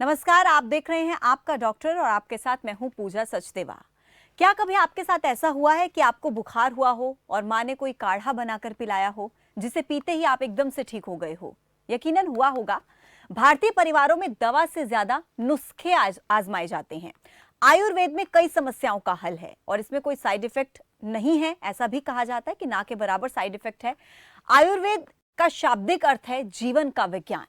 नमस्कार, आप देख रहे हैं आपका डॉक्टर और आपके साथ मैं हूं पूजा सचदेवा। क्या कभी आपके साथ ऐसा हुआ है कि आपको बुखार हुआ हो और माँ ने कोई काढ़ा बनाकर पिलाया हो जिसे पीते ही आप एकदम से ठीक हो गए हो? यकीनन हुआ होगा। भारतीय परिवारों में दवा से ज्यादा नुस्खे आजमाए जाते हैं। आयुर्वेद में कई समस्याओं का हल है और इसमें कोई साइड इफेक्ट नहीं है। ऐसा भी कहा जाता है कि ना के बराबर साइड इफेक्ट है। आयुर्वेद का शाब्दिक अर्थ है जीवन का विज्ञान।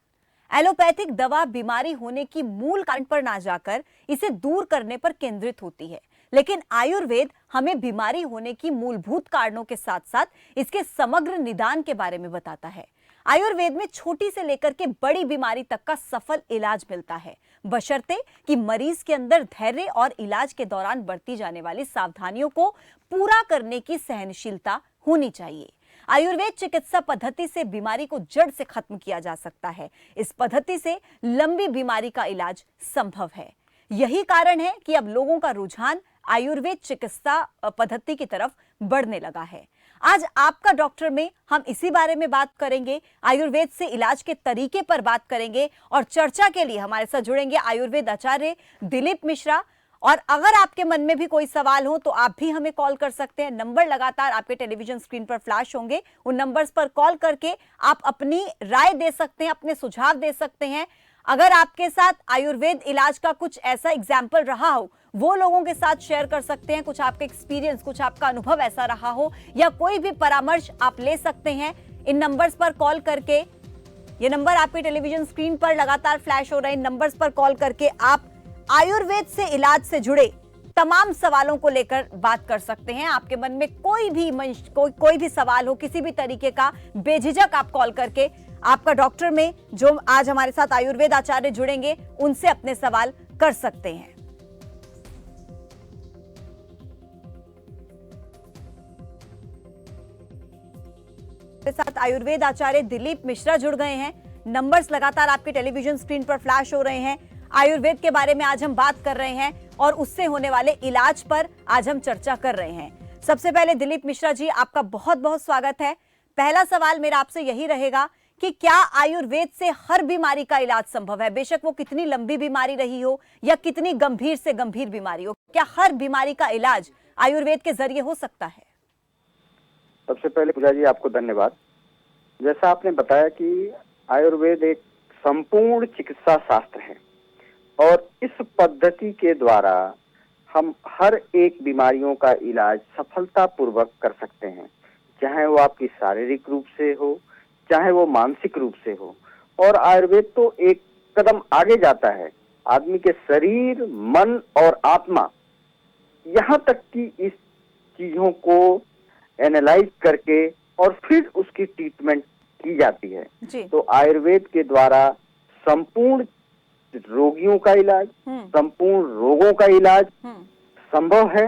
एलोपैथिक दवा बीमारी होने की मूल कारण पर ना जाकर इसे दूर करने पर केंद्रित होती है, लेकिन आयुर्वेद हमें बीमारी होने की मूलभूत कारणों के साथ साथ इसके समग्र निदान के बारे में बताता है। आयुर्वेद में छोटी से लेकर के बड़ी बीमारी तक का सफल इलाज मिलता है, बशर्ते कि मरीज के अंदर धैर्य और इलाज के दौरान बरती जाने वाली सावधानियों को पूरा करने की सहनशीलता होनी चाहिए। आयुर्वेद चिकित्सा पद्धति से बीमारी को जड़ से खत्म किया जा सकता है। इस पद्धति से लंबी बीमारी का इलाज संभव है। यही कारण है कि अब लोगों का रुझान आयुर्वेद चिकित्सा पद्धति की तरफ बढ़ने लगा है। आज आपका डॉक्टर में हम इसी बारे में बात करेंगे, आयुर्वेद से इलाज के तरीके पर बात करेंगे और चर्चा के लिए हमारे साथ जुड़ेंगे आयुर्वेद आचार्य दिलीप मिश्रा। और अगर आपके मन में भी कोई सवाल हो तो आप भी हमें कॉल कर सकते हैं। नंबर लगातार आपके टेलीविजन स्क्रीन पर फ्लैश होंगे, उन नंबर्स पर कॉल करके आप अपनी राय दे सकते हैं, अपने सुझाव दे सकते हैं। अगर आपके साथ आयुर्वेद इलाज का कुछ ऐसा एग्जाम्पल रहा हो, वो लोगों के साथ शेयर कर सकते हैं। कुछ आपका एक्सपीरियंस, कुछ आपका अनुभव ऐसा रहा हो या कोई भी परामर्श आप ले सकते हैं इन नंबर्स पर कॉल करके। ये नंबर आपके टेलीविजन स्क्रीन पर लगातार फ्लैश हो रहे हैं। इन नंबर्स पर कॉल करके आप आयुर्वेद से इलाज से जुड़े तमाम सवालों को लेकर बात कर सकते हैं। आपके मन में कोई भी सवाल हो, किसी भी तरीके का, बेझिझक आप कॉल करके आपका डॉक्टर में जो आज हमारे साथ आयुर्वेद आचार्य जुड़ेंगे उनसे अपने सवाल कर सकते हैं। मेरे साथ आयुर्वेद आचार्य दिलीप मिश्रा जुड़ गए हैं। नंबर्स लगातार आपके टेलीविजन स्क्रीन पर फ्लैश हो रहे हैं। आयुर्वेद के बारे में आज हम बात कर रहे हैं और उससे होने वाले इलाज पर आज हम चर्चा कर रहे हैं। सबसे पहले दिलीप मिश्रा जी, आपका बहुत बहुत स्वागत है। पहला सवाल मेरा आपसे यही रहेगा कि क्या आयुर्वेद से हर बीमारी का इलाज संभव है? बेशक वो कितनी लंबी बीमारी रही हो या कितनी गंभीर से गंभीर बीमारी हो, क्या हर बीमारी का इलाज आयुर्वेद के जरिए हो सकता है? सबसे पहले पूजा जी आपको धन्यवाद। जैसा आपने बताया कि आयुर्वेद एक संपूर्ण चिकित्सा शास्त्र है और इस पद्धति के द्वारा हम हर एक बीमारियों का इलाज सफलतापूर्वक कर सकते हैं, चाहे वो आपकी शारीरिक रूप से हो, चाहे वो मानसिक रूप से हो। और आयुर्वेद तो एक कदम आगे जाता है, आदमी के शरीर, मन और आत्मा, यहाँ तक कि इस चीजों को एनालाइज करके और फिर उसकी ट्रीटमेंट की जाती है। तो आयुर्वेद के द्वारा संपूर्ण रोगियों का इलाज, संपूर्ण रोगों का इलाज संभव है,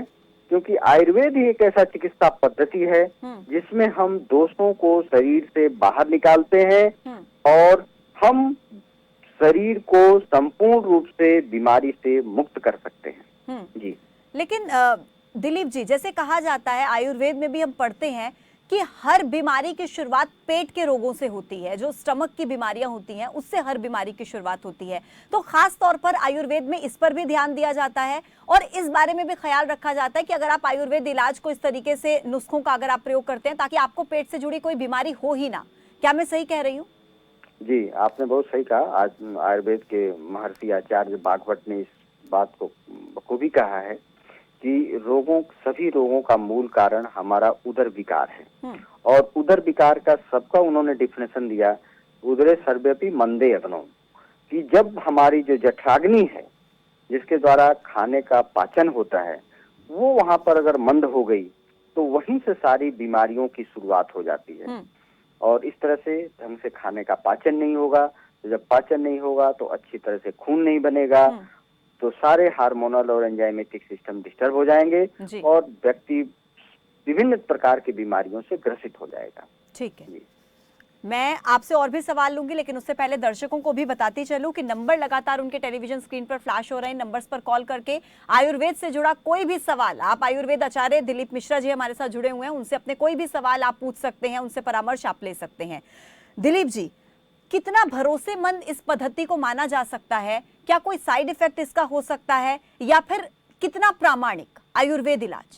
क्योंकि आयुर्वेद ही एक ऐसा चिकित्सा पद्धति है जिसमें हम दोषों को शरीर से बाहर निकालते हैं और हम शरीर को संपूर्ण रूप से बीमारी से मुक्त कर सकते हैं। जी, लेकिन दिलीप जी, जैसे कहा जाता है, आयुर्वेद में भी हम पढ़ते हैं कि हर बीमारी की शुरुआत पेट के रोगों से होती है। जो स्टमक की बीमारियां होती हैं उससे हर बीमारी की शुरुआत होती है। तो खास तौर पर आयुर्वेद में इस पर भी ध्यान दिया जाता है और इस बारे में भी ख्याल रखा जाता है कि अगर आप आयुर्वेद इलाज को इस तरीके से, नुस्खों का अगर आप प्रयोग करते हैं ताकि आपको पेट से जुड़ी कोई बीमारी हो ही ना। क्या मैं सही कह रही हूँ? जी, आपने बहुत सही कहा। आज आयुर्वेद के महर्षि आचार्य बागभट्ट ने इस बात को बखूबी कहा है कि सभी रोगों का मूल कारण हमारा उदर विकार है। और उदर विकार का सबका उन्होंने डिफिनेशन दिया, उदरे सर्वव्यापी मंदे अग्नौ, कि जब हमारी जो जठराग्नि है जिसके द्वारा खाने का पाचन होता है, वो वहां पर अगर मंद हो गई तो वहीं से सारी बीमारियों की शुरुआत हो जाती है। और इस तरह से ढंग से खाने का पाचन नहीं होगा, तो जब पाचन नहीं होगा तो अच्छी तरह से खून नहीं बनेगा, तो सारे हार्मोनल और एंजाइमेटिक सिस्टम डिस्टर्ब हो जाएंगे और व्यक्ति विभिन्न प्रकार की बीमारियों से ग्रसित हो जाएगा। ठीक है, मैं आपसे और भी सवाल लूंगी, लेकिन उससे पहले दर्शकों को भी बताती चलूं कि नंबर लगातार उनके टेलीविजन स्क्रीन पर फ्लैश हो रहे हैं। नंबर्स पर कॉल करके आयुर्वेद से जुड़ा कोई भी सवाल, आप आयुर्वेद आचार्य दिलीप मिश्रा जी हमारे साथ जुड़े हुए हैं, उनसे अपने कोई भी सवाल आप पूछ सकते हैं, उनसे परामर्श आप ले सकते हैं। दिलीप जी, कितना भरोसेमंद इस पद्धति को माना जा सकता है? क्या कोई साइड इफेक्ट इसका हो सकता है, या फिर कितना प्रामाणिक आयुर्वेद इलाज?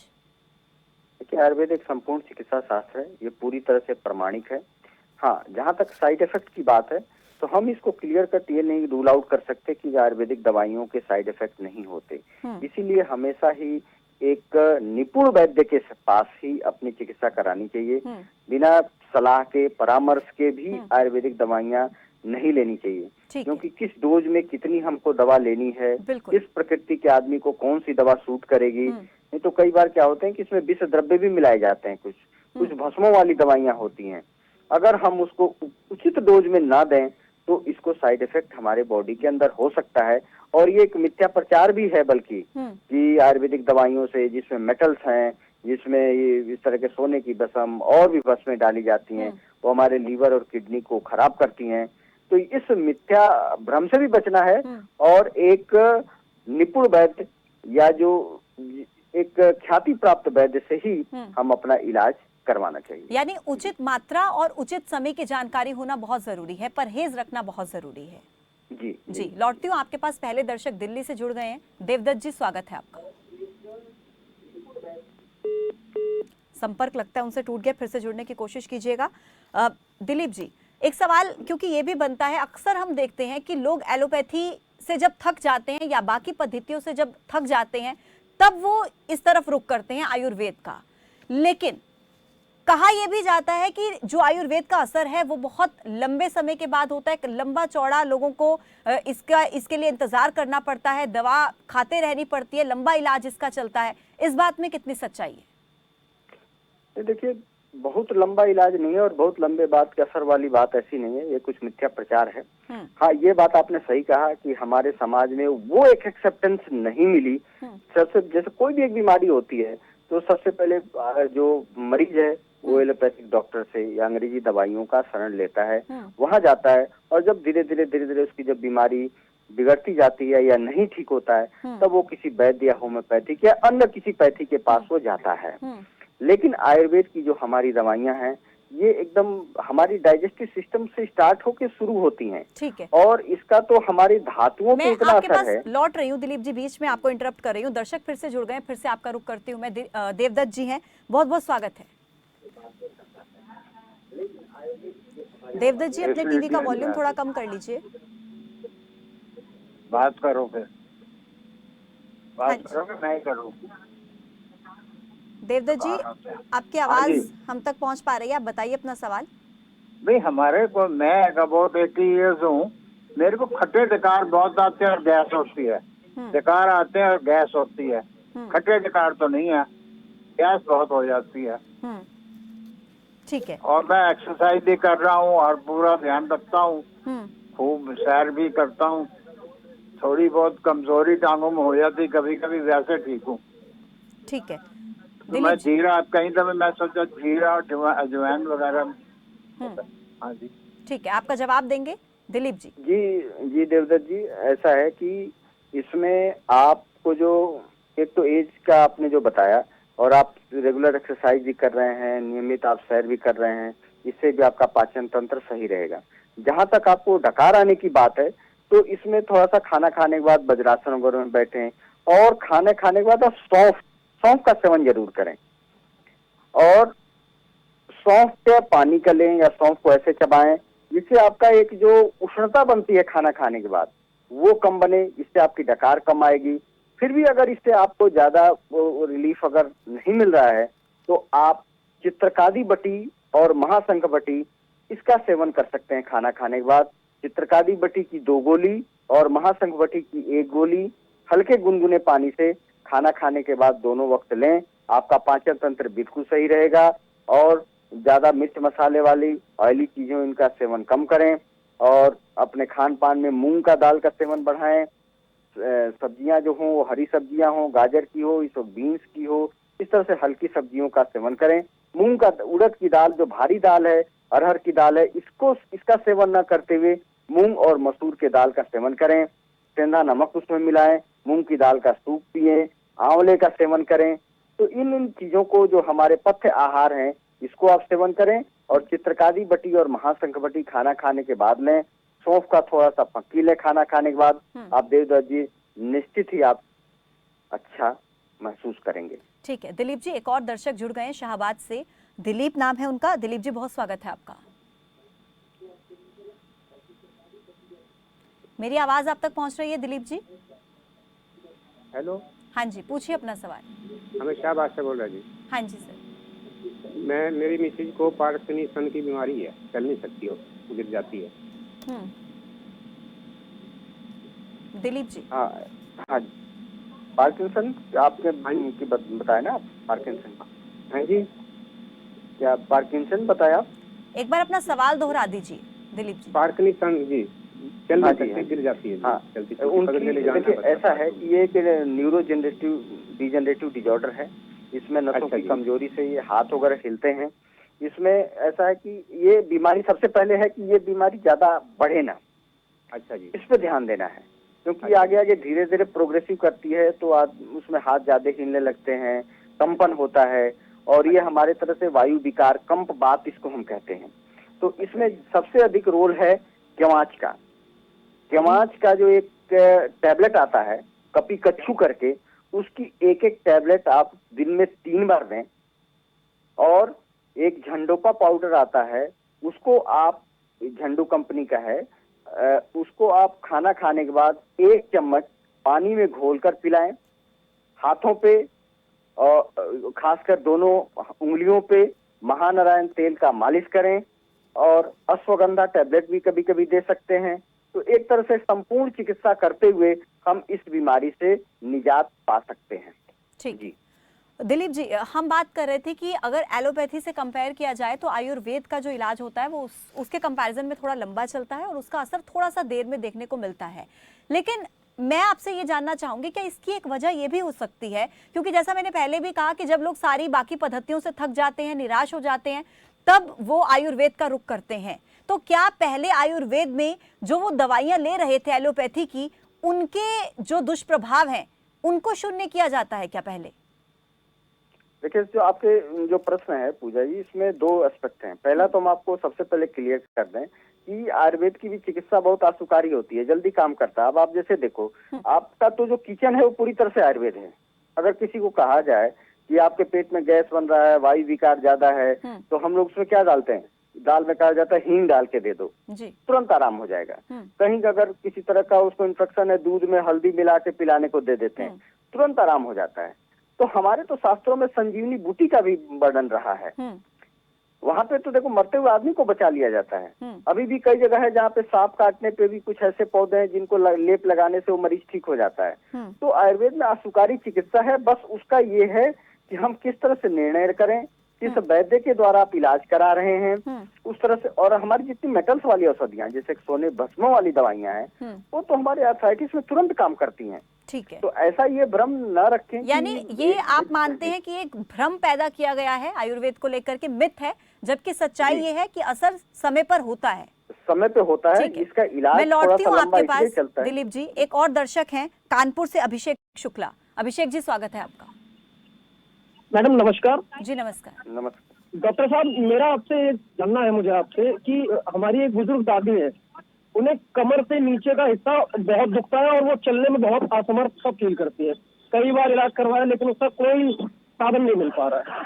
देखिए, आयुर्वेद एक संपूर्ण चिकित्सा शास्त्र है, ये पूरी तरह से प्रामाणिक है। हाँ, जहाँ तक साइड इफेक्ट की बात है तो हम इसको क्लियर कट ये नहीं रूल आउट कर सकते कि आयुर्वेदिक दवाइयों के साइड इफेक्ट नहीं होते। इसीलिए हमेशा ही एक निपुण वैद्य के पास ही अपनी चिकित्सा करानी चाहिए। बिना सलाह के, परामर्श के भी आयुर्वेदिक दवाइयाँ नहीं लेनी चाहिए, क्योंकि किस डोज में कितनी हमको दवा लेनी है, किस प्रकृति के आदमी को कौन सी दवा सूट करेगी। नहीं तो कई बार क्या होते हैं कि इसमें विष द्रव्य भी मिलाए जाते हैं, कुछ भस्मों वाली दवाइयाँ होती हैं। अगर हम उसको उचित डोज में ना दें तो इसको साइड इफेक्ट हमारे बॉडी के अंदर हो सकता है। और ये एक मिथ्या प्रचार भी है बल्कि कि आयुर्वेदिक दवाइयों से, जिसमें मेटल्स हैं, जिसमें ये इस तरह के सोने की भस्म और भी भस्में डाली जाती हैं, वो हमारे लीवर और किडनी को खराब करती हैं। तो इस मिथ्या भ्रम से भी बचना है और एक निपुण वैद्य या जो एक ख्याति प्राप्त वैद्य से ही हम अपना इलाज करवाना चाहिए। यानी उचित मात्रा और उचित समय की जानकारी होना बहुत जरूरी है, परहेज रखना बहुत जरूरी है। जी, लौटती हूँ आपके पास। पहले दर्शक दिल्ली से जुड़ गए हैं। देवदत्त जी, स्वागत है आपका। संपर्क लगता है उनसे टूट गया, फिर से जुड़ने की कोशिश कीजिएगा। दिलीप जी, एक सवाल क्योंकि ये भी बनता है, अक्सर हम देखते हैं कि लोग एलोपैथी से जब थक जाते हैं या बाकी पद्धतियों से जब थक जाते हैं तब वो इस तरफ रुख करते हैं आयुर्वेद का। लेकिन कहा यह भी जाता है कि जो आयुर्वेद का असर है वो बहुत लंबे समय के बाद होता है, लंबा चौड़ा, लोगों को इसके लिए इंतजार करना पड़ता है, दवा खाते रहनी पड़ती है, लंबा इलाज इसका चलता है। इस बात में कितनी सच्चाई है? देखिए, बहुत लंबा इलाज नहीं है और बहुत लंबे बाद के असर वाली बात ऐसी नहीं है, ये कुछ मिथ्या प्रचार है। हाँ, ये बात आपने सही कहा कि हमारे समाज में वो एक एक्सेप्टेंस नहीं मिली। सबसे जैसे कोई भी एक बीमारी होती है तो सबसे पहले जो मरीज है वो एलोपैथिक डॉक्टर से या अंग्रेजी दवाइयों का शरण लेता है, वहां जाता है, और जब धीरे धीरे उसकी जब बीमारी बिगड़ती जाती है या नहीं ठीक होता है तब वो किसी वैद्य या होम्योपैथिक या अन्य किसी पैथी के पास वो जाता है। लेकिन आयुर्वेद की जो हमारी दवाइयां हैं ये एकदम हमारी डाइजेस्टिव सिस्टम से स्टार्ट होके शुरू होती हैं। ठीक है। और इसका तो हमारी धातुओं पे इतना असर है। लौट रही हूँ दिलीप जी, बीच में आपको इंटरप्ट कर रही हूँ। दर्शक फिर से जुड़ गए, फिर से आपका रुख करती हूँ मैं। देवदत्त जी हैं, बहुत बहुत स्वागत है। देवदत्त जी, अपने टीवी का वॉल्यूम थोड़ा कम कर लीजिए। बात करो फिर, बात करो कि मैं करूं? देवदत्त जी, आपकी आवाज हम तक पहुंच पा रही है, आप बताइए अपना सवाल। भाई, हमारे को, मैं अबाउट 80 ईयर्स हूँ, मेरे को खट्टे डकार बहुत आते हैं और गैस होती है। डकार आते हैं और गैस होती है, खट्टे डकार तो नहीं है, गैस बहुत हो जाती है। ठीक है। और मैं एक्सरसाइज भी कर रहा हूँ और पूरा ध्यान रखता हूँ, खूब सैर भी करता हूँ। थोड़ी बहुत कमजोरी टांगों में हो जाती कभी कभी, वैसे ठीक हूँ। ठीक है। तो मैं जीरा, कहीं दफे मैं सोचा जीरा और अजवाइन वगैरह। हाँ जी, ठीक है, आपका जवाब देंगे दिलीप जी? जी देवदत्त जी, ऐसा है कि इसमें आपको जो एक तो एज का आपने जो बताया, और आप रेगुलर एक्सरसाइज भी कर रहे हैं, नियमित आप सैर भी कर रहे हैं, इससे भी आपका पाचन तंत्र सही रहेगा। जहां तक आपको डकार आने की बात है तो इसमें थोड़ा सा खाना खाने के बाद वज्रासन वगैरह में बैठें, और खाने खाने के बाद आप सौंफ का सेवन जरूर करें, और सौंफ के पानी का लें या सौंफ को ऐसे चबाएं जिससे आपका एक जो उष्णता बनती है खाना खाने के बाद वो कम बने, इससे आपकी डकार कम आएगी। फिर भी अगर इससे आपको ज्यादा रिलीफ अगर नहीं मिल रहा है तो आप चित्रकादी बटी और महाशंख बटी इसका सेवन कर सकते हैं खाना खाने के बाद। चित्रकादी बटी की 2 गोली और महाशंख बटी की 1 गोली हल्के गुनगुने पानी से खाना खाने के बाद दोनों वक्त लें, आपका पाचन तंत्र बिल्कुल सही रहेगा। और ज्यादा मिर्च मसाले वाली ऑयली चीजों इनका सेवन कम करें, और अपने खान पान में मूंग का दाल का सेवन बढ़ाएं। सब्जियां जो हों वो हरी सब्जियां हों, गाजर की हो, इस बीन्स की हो, इस तरह से हल्की सब्जियों का सेवन करें। मूंग का, उड़द की दाल जो भारी दाल है, अरहर की दाल है, इसका सेवन न करते हुए मूंग और मसूर के दाल का सेवन करें। सेंधा नमक उसमें मिलाएं, मूंग की दाल का सूप पिए, आंवले का सेवन करें। तो इन चीजों को, जो हमारे पथ्य आहार हैं, इसको आप सेवन करें। और चित्रकारी बटी और महाशंख बटी खाना खाने के बाद लें। सौंफ का थोड़ा सा पक्की लें खाना खाने के बाद। आप देवदत्त जी निश्चित ही आप अच्छा महसूस करेंगे। ठीक है दिलीप जी, एक और दर्शक जुड़ गए हैं शाहबाद से, दिलीप नाम है उनका। दिलीप जी बहुत स्वागत है आपका। मेरी आवाज आप तक पहुंच रही है दिलीप जी? हेलो, हाँ जी, पूछिए अपना सवाल। हमें शाहबाद से बोल रहा जी। हाँ जी सर। मेरी मिसेज को पार्किंसन की बीमारी है, चल नहीं सकती हो, गिर जाती है। दिलीप जी। हाँ हाँ, पार्किंसन आपने बताया ना, आप पार्किंसन। हाँ जी, क्या पार्किंसन बताया आप? एक बार अपना सवाल दोहरा दीजिए दिलीप जी। पार्किंसन जी, चल हाँ नहीं जी, सकती, गिर जाती है। हाँ, चलती उनकी देखिए ऐसा है कि ये एक न्यूरोजेनरेटिव डिजेनरेटिव डिजॉर्डर है। इसमें नसों की कमजोरी से ये हाथ वगैरह हिलते हैं। इसमें ऐसा है कि ये बीमारी सबसे पहले है कि ये बीमारी ज्यादा बढ़े ना। अच्छा जी, इस पे ध्यान देना है, क्योंकि आगे आगे धीरे धीरे प्रोग्रेसिव करती है तो उसमें हाथ ज्यादा हिलने लगते हैं, कंपन होता है, और ये हमारे तरह से वायु विकार, कंप बात इसको हम कहते हैं। तो इसमें सबसे अधिक रोल है क्यवांच का। क्यवांच का जो एक टैबलेट आता है कपी कच्छू करके, उसकी एक एक टैबलेट आप दिन में 3 बार दें। और एक झंडोपा पाउडर आता है, उसको आप, झंडू कंपनी का है, उसको आप खाना खाने के बाद 1 चम्मच पानी में घोलकर पिलाएं। हाथों पे और खासकर दोनों उंगलियों पे महानारायण तेल का मालिश करें, और अश्वगंधा टैबलेट भी कभी कभी दे सकते हैं। तो एक तरह से संपूर्ण चिकित्सा करते हुए हम इस बीमारी से निजात पा सकते हैं। ठीक जी दिलीप जी, हम बात कर रहे थे कि अगर एलोपैथी से कंपेयर किया जाए तो आयुर्वेद का जो इलाज होता है वो उसके कंपैरिजन में थोड़ा लंबा चलता है और उसका असर थोड़ा सा देर में देखने को मिलता है। लेकिन मैं आपसे ये जानना चाहूंगी कि इसकी एक वजह ये भी हो सकती है, क्योंकि जैसा मैंने पहले भी कहा कि जब लोग सारी बाकी पद्धतियों से थक जाते हैं, निराश हो जाते हैं, तब वो आयुर्वेद का रुख करते हैं। तो क्या पहले आयुर्वेद में जो वो दवाइयां ले रहे थे एलोपैथी की, उनके जो दुष्प्रभाव हैं उनको शून्य किया जाता है क्या पहले? देखिए, जो आपके जो प्रश्न है पूजा जी, इसमें 2 एस्पेक्ट हैं। पहला तो हम आपको सबसे पहले क्लियर कर दें कि आयुर्वेद की भी चिकित्सा बहुत आशुकारी होती है, जल्दी काम करता है। अब आप जैसे देखो, आपका तो जो किचन है वो पूरी तरह से आयुर्वेद है। अगर किसी को कहा जाए कि आपके पेट में गैस बन रहा है, वायु विकार ज्यादा है, तो हम लोग उसमें क्या डालते हैं? दाल में कहा जाता है हींग डाल के दे दो, तुरंत आराम हो जाएगा। कहीं अगर किसी तरह का उसको इन्फेक्शन है, दूध में हल्दी मिला के पिलाने को दे देते हैं, तुरंत आराम हो जाता है। तो हमारे तो शास्त्रों में संजीवनी बूटी का भी वर्णन रहा है। वहां पे तो देखो मरते हुए आदमी को बचा लिया जाता है। अभी भी कई जगह है जहाँ पे सांप काटने पे भी कुछ ऐसे पौधे हैं जिनको लेप लगाने से वो मरीज ठीक हो जाता है। तो आयुर्वेद में आशुकारी चिकित्सा है, बस उसका ये है कि हम किस तरह से निर्णय करें, किस वैद्य के द्वारा आप इलाज करा रहे हैं, उस तरह से। और हमारी जितनी मेटल्स वाली औषधियां, जैसे सोने भस्मों वाली दवाइयां हैं, वो तो हमारे आर्थराइटिस में तुरंत काम करती हैं। ठीक है, तो ऐसा ये भ्रम न रखें। यानी ये आप मानते हैं कि एक भ्रम पैदा किया गया है आयुर्वेद को लेकर के, मिथ है, जबकि सच्चाई ये है कि असर समय पर होता है, समय पे होता है। इसका इलाज मैं लौटती हूँ आपके पास चलता है। दिलीप जी, एक और दर्शक हैं कानपुर से, अभिषेक शुक्ला। अभिषेक जी स्वागत है आपका। मैडम नमस्कार। जी नमस्कार। नमस्कार डॉक्टर साहब, मेरा आपसे जानना है मुझे आपसे कि हमारी एक बुजुर्ग दादी है, उन्हें कमर से नीचे का हिस्सा बहुत दुखता है और वो चलने में बहुत असमर्थ सा फील करती है। कई बार इलाज करवाया लेकिन उसका कोई साधन नहीं मिल पा रहा है।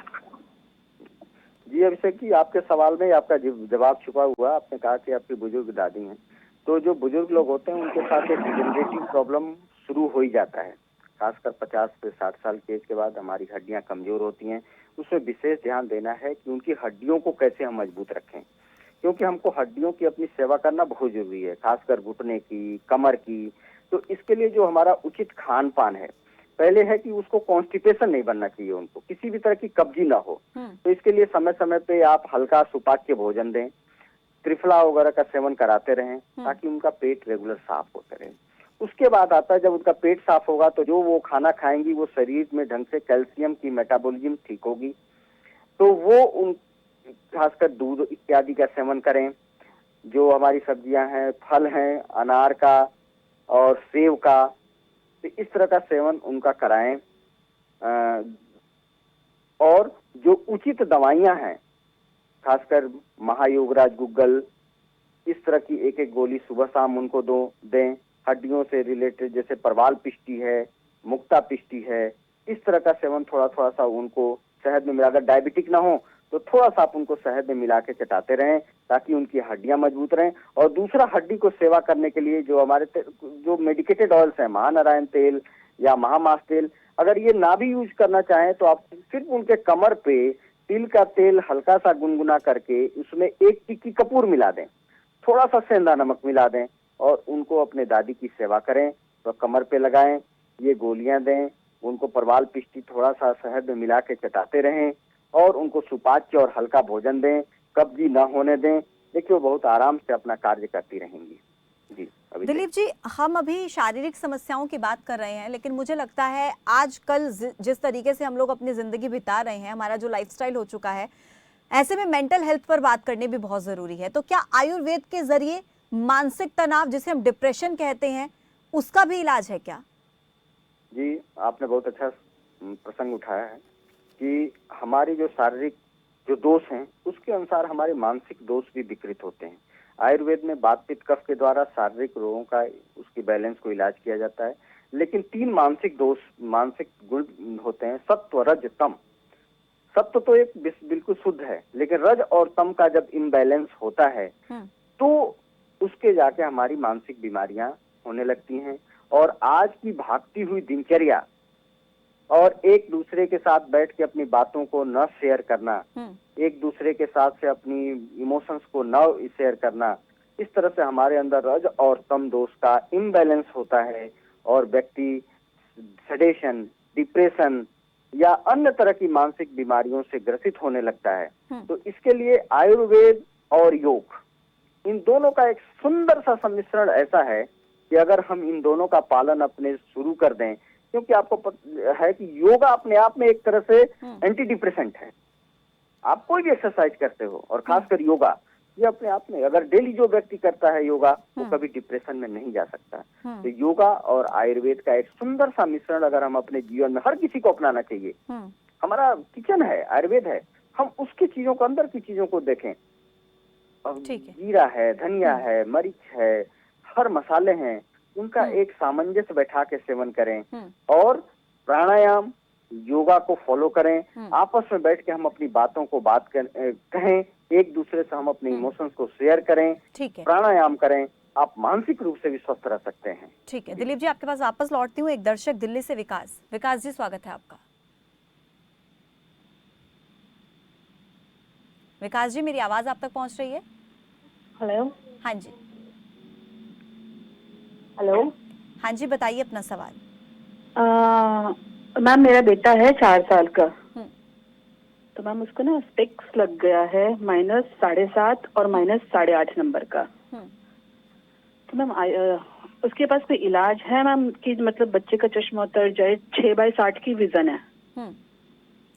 जी अभिषेक जी, आपके सवाल में आपका जवाब छुपा हुआ। आपने कहा कि आपकी बुजुर्ग दादी हैं, तो जो बुजुर्ग लोग होते हैं उनके साथ एक डिजेनरेटिव प्रॉब्लम शुरू हो ही जाता है। खासकर 50 से 60 साल की एज के बाद हमारी हड्डियां कमजोर होती हैं। उसमें विशेष ध्यान देना है कि उनकी हड्डियों को कैसे हम मजबूत रखें, क्योंकि हमको हड्डियों की अपनी सेवा करना बहुत जरूरी है, खासकर घुटने की, कमर की। तो इसके लिए जो हमारा उचित खान पान है, पहले है कि उसको कॉन्स्टिपेशन नहीं बनना चाहिए, उनको किसी भी तरह की कब्जी ना हो। तो इसके लिए समय समय पे आप हल्का सुपाच्य भोजन दें, त्रिफला वगैरह का सेवन कराते रहें, ताकि उनका पेट रेगुलर साफ होते रहे। उसके बाद आता है, जब उनका पेट साफ होगा तो जो वो खाना खाएंगी वो शरीर में ढंग से कैल्शियम की मेटाबॉलिज्म ठीक होगी, तो वो उन खासकर दूध इत्यादि का सेवन करें। जो हमारी सब्जियां हैं, फल हैं, अनार का और सेब का, तो इस तरह का सेवन उनका कराएं। और जो उचित दवाइयां हैं खासकर महायोगराज गुग्गल, इस तरह की एक एक गोली सुबह शाम उनको दें। हड्डियों से रिलेटेड जैसे परवाल पिष्टी है, मुक्ता पिष्टी है, इस तरह का सेवन थोड़ा थोड़ा सा उनको शहद में मिला, अगर डायबिटिक ना हो तो थोड़ा सा आप उनको शहद में मिला के चटाते रहें ताकि उनकी हड्डियां मजबूत रहें। और दूसरा, हड्डी को सेवा करने के लिए जो हमारे जो मेडिकेटेड ऑयल्स हैं, महानारायण तेल या महामास तेल, अगर ये ना भी यूज करना चाहें तो आप सिर्फ उनके कमर पे तिल का तेल हल्का सा गुनगुना करके उसमें 1 टिक्की कपूर मिला दें, थोड़ा सा सेंधा नमक मिला दें और उनको अपने दादी की सेवा करें। तो कमर पे लगाएं, ये गोलियां दें, उनको परवाल पिष्टी थोड़ा सा शहद में मिला के चटाते रहें और उनको सुपाच्य और हल्का भोजन दें, कब्जी ना होने दें। देखिए वो बहुत आराम से अपना कार्य करती रहेंगी। जी दिलीप जी, हम अभी शारीरिक समस्याओं की बात कर रहे हैं, लेकिन मुझे लगता है आजकल जिस तरीके से हम लोग अपनी जिंदगी बिता रहे हैं, हमारा जो लाइफस्टाइल हो चुका है, ऐसे में मेंटल हेल्थ पर बात करनी भी बहुत जरूरी है। तो क्या आयुर्वेद के जरिए मानसिक तनाव, जिसे हम डिप्रेशन कहते हैं, उसका भी इलाज है क्या? जी, आपने बहुत अच्छा प्रसंग उठाया है कि हमारी जो शारीरिक जो दोष हैं उसके अनुसार हमारे मानसिक दोष भी विकृत होते हैं। आयुर्वेद में वात पित्त कफ के द्वारा शारीरिक रोगों का उसकी बैलेंस को इलाज किया जाता है, लेकिन 3 मानसिक दोष, मानसिक गुण होते हैं, सत्व रज तम। सत्व तो एक बिल्कुल शुद्ध है, लेकिन रज और तम का जब इम्बैलेंस होता है तो उसके जाके हमारी मानसिक बीमारियां होने लगती हैं। और आज की भागती हुई दिनचर्या और एक दूसरे के साथ बैठ के अपनी बातों को न शेयर करना, एक दूसरे के साथ से अपनी इमोशंस को न शेयर करना, इस तरह से हमारे अंदर रज और तम दोष का इम्बैलेंस होता है और व्यक्ति सेडेशन, डिप्रेशन या अन्य तरह की मानसिक बीमारियों से ग्रसित होने लगता है। तो इसके लिए आयुर्वेद और योग, इन दोनों का एक सुंदर सा सम्मिश्रण ऐसा है कि अगर हम इन दोनों का पालन अपने शुरू कर दें, क्योंकि आपको है कि योगा अपने आप में एक तरह से एंटी डिप्रेसेंट है। आप कोई भी एक्सरसाइज करते हो और खासकर योगा, ये अपने आप में अगर डेली जो व्यक्ति करता है योगा, वो कभी डिप्रेशन में नहीं जा सकता। तो योगा और आयुर्वेद का एक सुंदर सा मिश्रण अगर हम अपने जीवन में, हर किसी को अपनाना चाहिए। हमारा किचन है, आयुर्वेद है, हम उसकी चीजों को, अंदर की चीजों को देखें। जीरा है, धनिया है, मरीच है, हर मसाले हैं, उनका एक सामंजस्य बैठा के सेवन करें और प्राणायाम, योगा को फॉलो करें। आपस में बैठ के हम अपनी बातों को कहें, एक दूसरे से हम अपने इमोशंस को शेयर करें, प्राणायाम करें, आप मानसिक रूप से भी स्वस्थ रह सकते हैं। ठीक है दिलीप जी, आपके पास वापस लौटती हूँ। एक दर्शक दिल्ली से, विकास जी, स्वागत है आपका। विकास जी, मेरी आवाज आप तक पहुंच रही है? हेलो। हाँ जी। हेलो। हाँ जी, बताइए अपना सवाल। मैम, मेरा बेटा है 4 साल का, तो मैम उसको ना स्पेक्स लग गया है -7.5 और -8.5 नंबर का। तो मैम उसके पास कोई इलाज है मैम कि मतलब बच्चे का चश्मा उतर जाए? 6/60 की विजन है।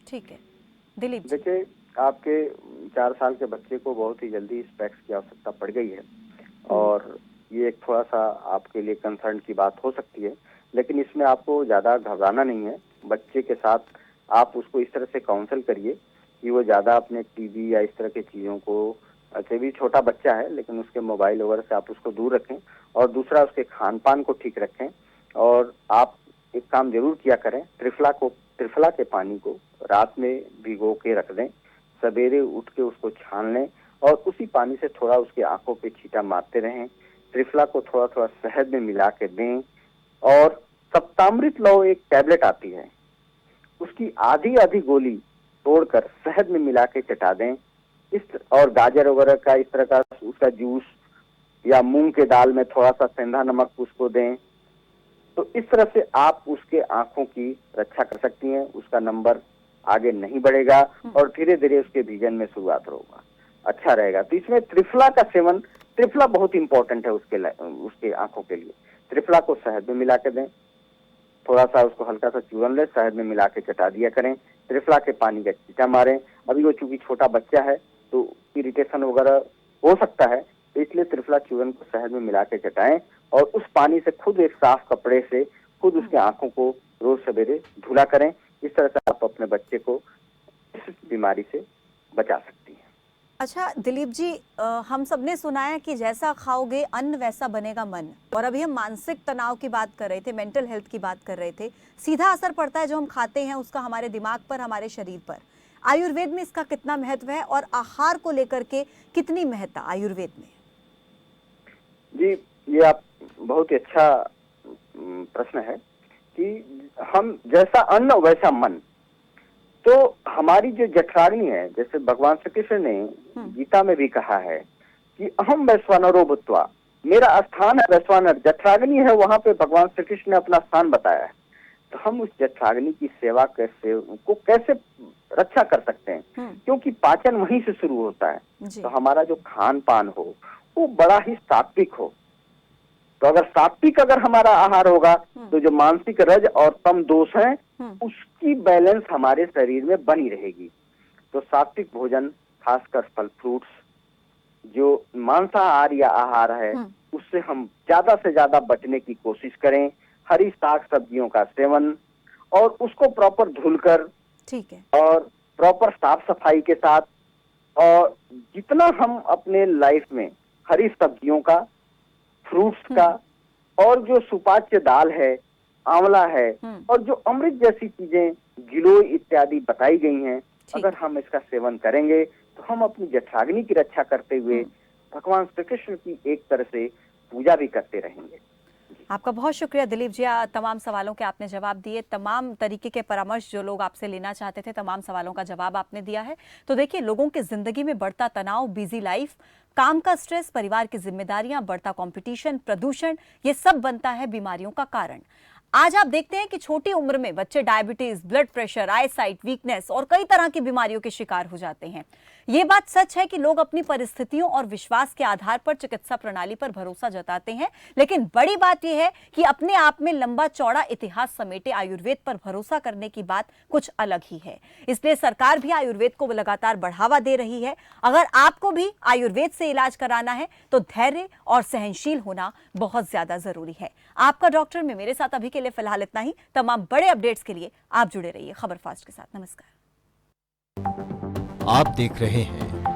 ठीक है दिलीप। देखिए, आपके 4 साल के बच्चे को बहुत ही जल्दी स्पेक्स की आवश्यकता पड़ गई है और ये एक थोड़ा सा आपके लिए कंसर्न की बात हो सकती है, लेकिन इसमें आपको ज्यादा घबराना नहीं है। बच्चे के साथ आप उसको इस तरह से काउंसल करिए कि वो ज्यादा अपने टीवी या इस तरह की चीजों को, अच्छा भी छोटा बच्चा है लेकिन उसके मोबाइल वगैरह से आप उसको दूर रखें और दूसरा उसके खान पान को ठीक रखें। और आप एक काम जरूर किया करें, त्रिफला के पानी को रात में भिगो के रख दें, सवेरे उठ के उसको छान लें और उसी पानी से थोड़ा उसकी आंखों पे छींटा मारते रहें। त्रिफला को थोड़ा थोड़ा शहद में मिला के दें और सप्तामृत लौ एक टैबलेट आती है, उसकी आधी गोली तोड़कर शहद में मिला के चटा दें। और गाजर वगैरह का इस तरह का उसका जूस या मूंग के दाल में थोड़ा सा सेंधा नमक उसको दें। तो इस तरह से आप उसके आंखों की रक्षा कर सकती हैं। उसका नंबर आगे नहीं बढ़ेगा और धीरे धीरे उसके विजन में शुरुआत होगा, अच्छा रहेगा। तो इसमें त्रिफला का सेवन, त्रिफला बहुत इंपॉर्टेंट है उसके आंखों के लिए। त्रिफला को शहद में मिला के दें, थोड़ा सा उसको हल्का सा चूरन ले, शहद में मिला के चटा दिया करें। त्रिफला के पानी का छींटा मारें। अभी वो चूंकि छोटा बच्चा है तो इरिटेशन वगैरह हो सकता है, तो इसलिए त्रिफला चूरन को शहद में मिला के चटाएं और उस पानी से खुद एक साफ कपड़े से खुद उसके आंखों को रोज सवेरे धुला करें। इस तरह से आप अपने बच्चे को इस बीमारी से बचा सकती हैं। अच्छा दिलीप जी, हम सबने सुना है कि जैसा खाओगे अन्न वैसा बनेगा मन, और अभी हम मानसिक तनाव की बात कर रहे थे, मेंटल हेल्थ की बात कर रहे थे। सीधा असर पड़ता है जो हम खाते हैं उसका हमारे दिमाग पर, हमारे शरीर पर। आयुर्वेद में इसका कितना महत्व है और आहार को लेकर के कितनी महत्ता आयुर्वेद में? जी, ये आप बहुत ही अच्छा प्रश्न है कि हम जैसा अन्न वैसा मन। तो हमारी जो जठराग्नि है, जैसे भगवान श्री कृष्ण ने गीता में भी कहा है कि अहम वैश्वानरो भूत्वा, मेरा स्थान है वैश्वानर, जठराग्नि है, वहां पे भगवान श्री कृष्ण ने अपना स्थान बताया है। तो हम उस जठराग्नि की सेवा कैसे रक्षा कर सकते हैं, क्योंकि पाचन वहीं से शुरू होता है। तो हमारा जो खान पान हो वो बड़ा ही सात्विक हो। तो अगर हमारा आहार होगा तो जो मानसिक रज और तम दोष हैं उसकी बैलेंस हमारे शरीर में बनी रहेगी। तो सात्विक भोजन, खासकर फल फ्रूट्स, जो मांसाहार या आहार है उससे हम ज्यादा से ज्यादा बचने की कोशिश करें। हरी साग सब्जियों का सेवन, और उसको प्रॉपर धुलकर, ठीक है, और प्रॉपर साफ सफाई के साथ, और जितना हम अपने लाइफ में हरी सब्जियों का, फ्रूट्स का, और जो सुपाच्य दाल है, आंवला है, और जो अमृत जैसी चीजें, गिलोय इत्यादि बताई गई हैं, अगर हम इसका सेवन करेंगे तो हम अपनी जठराग्नि की रक्षा करते हुए भगवान श्री कृष्ण की एक तरह से पूजा भी करते रहेंगे। आपका बहुत शुक्रिया दिलीप जी, तमाम सवालों के आपने जवाब दिए, तमाम तरीके के परामर्श जो लोग आपसे लेना चाहते थे, तमाम सवालों का जवाब आपने दिया है। तो देखिए, लोगों की जिंदगी में बढ़ता तनाव, बिजी लाइफ, काम का स्ट्रेस, परिवार की जिम्मेदारियां, बढ़ता कंपटीशन, प्रदूषण, ये सब बनता है बीमारियों का कारण। आज आप देखते हैं कि छोटी उम्र में बच्चे diabetes, blood pressure, eyesight weakness और कई तरह की बीमारियों के शिकार हो जाते हैं। ये बात सच है कि लोग अपनी परिस्थितियों और विश्वास के आधार पर चिकित्सा प्रणाली पर भरोसा जताते हैं, लेकिन बड़ी बात यह है कि अपने आप में लंबा चौड़ा इतिहास समेटे आयुर्वेद पर भरोसा करने की बात कुछ अलग ही है। इसलिए सरकार भी आयुर्वेद को लगातार बढ़ावा दे रही है। अगर आपको भी आयुर्वेद से इलाज कराना है तो धैर्य और सहनशील होना बहुत ज्यादा जरूरी है। आपका डॉक्टर में मेरे साथ अभी के लिए फिलहाल इतना ही। तमाम बड़े अपडेट्स के लिए आप जुड़े रहिए खबर फास्ट के साथ। नमस्कार। आप देख रहे हैं